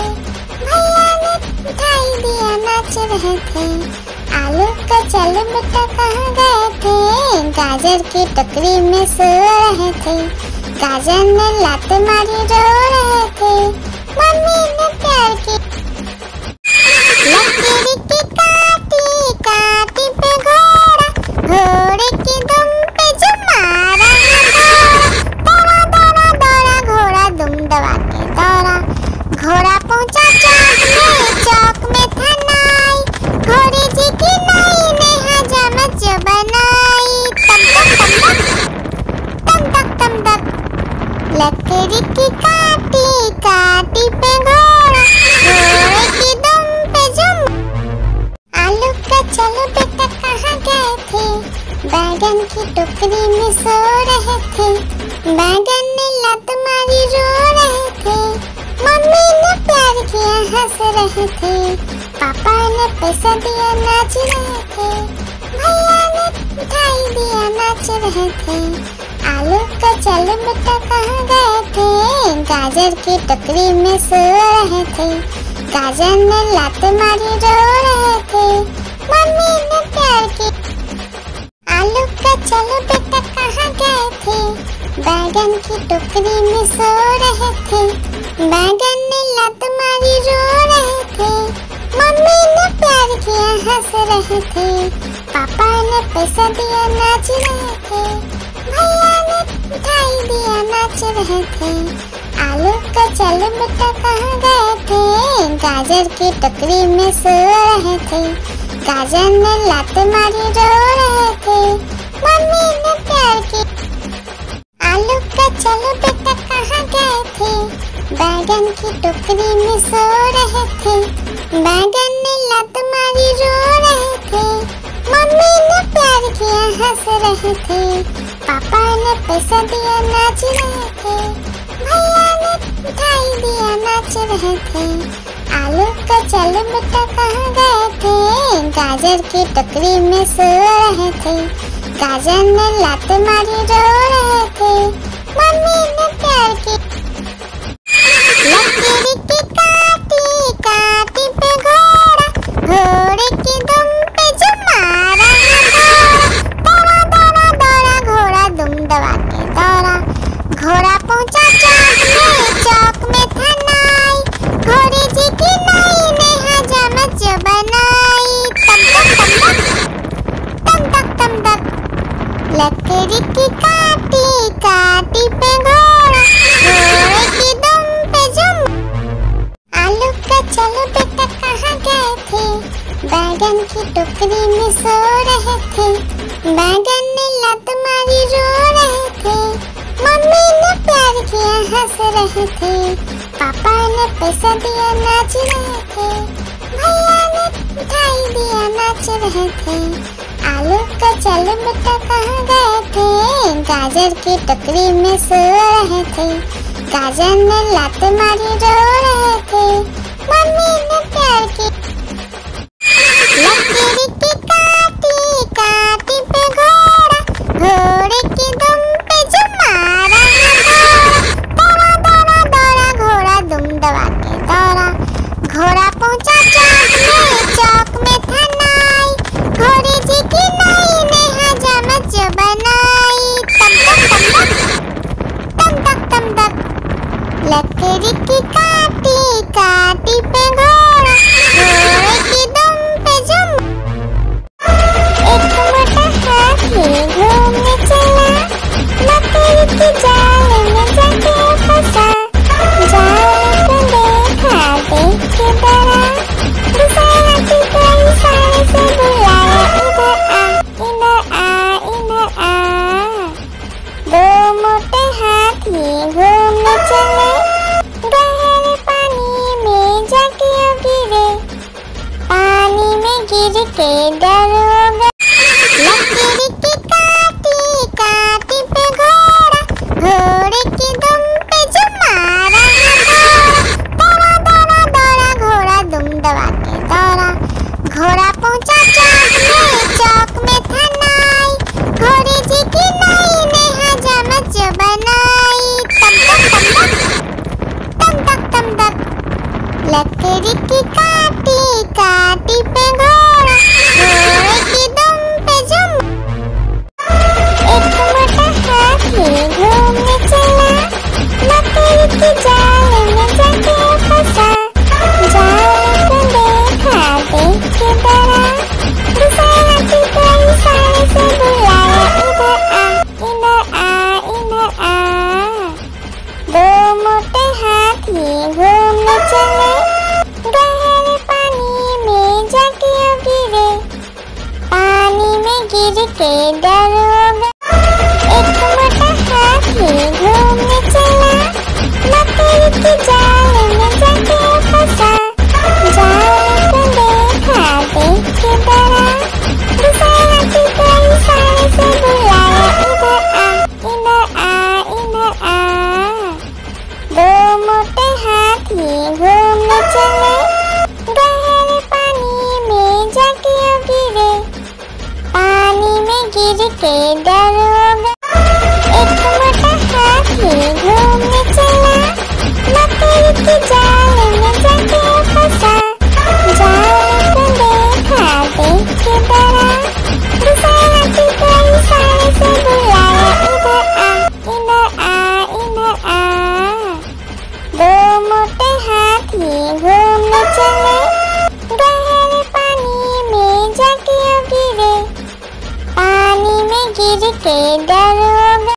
भैया ने मिठाई दिया नाच रहे थे। आलू का चलो बेटा कहाँ गए थे, गाजर की टोकरी में सो रहे थे। गाजर ने लात मारी रो रहे थे, मम्मी ने प्यार की। लकड़ी की काटी काटी पे घोड़ा, घोड़े की दुम पे जुम मारा। दौड़ा दौड़ा दौड़ा घोड़ा दुम दबा के दौड़ा। घोड़ा पहुंचा चौक में था नाई, घोड़े जी की नाई ने हजामत जो बनाई। तम तक, लकड़ी की काटी काटी पे घोड़ा, बैगन की टोकरी में सो रहे थे, बैगन ने लात मारी रो रहे थे, मम्मी ने प्यार किया हंस रहे थे, पापा ने पैसा दिया नाच रहे थे, भैया ने मिठाई दिया नाच रहे थे, आलू का चल बेटा कहाँ गए थे, गाजर की टोकरी में सो रहे थे, गाजर ने लात मारी रो रहे थे, मम्मी ने प्यार की। आलू का चलो बेटा कहाँ गए थे, बैगन की टोकरी में सो रहे थे, बैगन ने लात मारी रो रहे थे, मम्मी ने प्यार किया हंस रहे थे, पापा ने पैसा दिया नाच रहे थे, भैया ने मिठाई दिया नाच रहे थे, आलू का चलो बेटा कहाँ गए थे, गाजर की टोकरी में सो रहे थे, गाजर ने लात मारी रो रहे थे, मम्मी ने प्यार की। आलू का चलो बेटा कहाँ गए थे, बैगन की टोकरी में सो रहे थे, बैगन ने लात मारी रो रहे थे, मम्मी ने प्यार किया हंस रहे थे, पापा ने पैसा दिया नाच रहे थे, भैया ने मिठाई दिया नाच रहे थे, आलू का चलो बेटा कहाँ गए थे, गाजर की टोकरी में सो रहे थे, गाजर ने लात मारी रो रहे थे, मम्मी ने प्यार की। लकड़ी की काटी काटी पे घोड़ा, घोड़े की दुम पे जो मारा दौड़ा दौड़ा दौड़ा घोड़ा दुम दबा के दौड़ा, घोड़ा पहुंचा चौक में था नाई, घोड़े जी की नाई ने हजामत जो बनाई, तम तक तम तक लकड़ी की काटी काटी पे घोड़ा, घोड़े की दुम पे जुम। आलू का चलो बेटा कहाँ गए थे, बैगन की टोकरी में सो रहे थे, बैगन ने लात मारी रो रहे थे, मम्मी ने प्यार किया हंस रहे थे, पापा ने पैसा दिया नाच रहे थे, भैया ने मिठाई दिया नाच रहे थे, आलू का चलो बेटा कहाँ गए थे, गाजर की टोकरी में सो रहे थे, गाजर ने लात मारी रो रहे थे, मम्मी ने प्यार की। लकड़ी की काटी काटी पे घोड़ा, घोड़े की दुम पे जो मारा दौड़ा दौड़ा दौड़ा घोड़ा दुम दबा के दौड़ा, घोड़ा पहुंचा चौक में था नाई, घोड़े जी की नाई ने हजामत जो बनाई, तम तक लकड़ी की काटी काटी पे घोड़ा, घोड़े की दुम पे जुम। एक मोटा हाथी घूमने चला, लकड़ी की जाल में जाके फंसा, जाल को देखा देख के डरा, दूसरा हाथी को इशारे से बुलाया, इधर आ इधर आ। दो मोटे हाथी घूमने चले, चले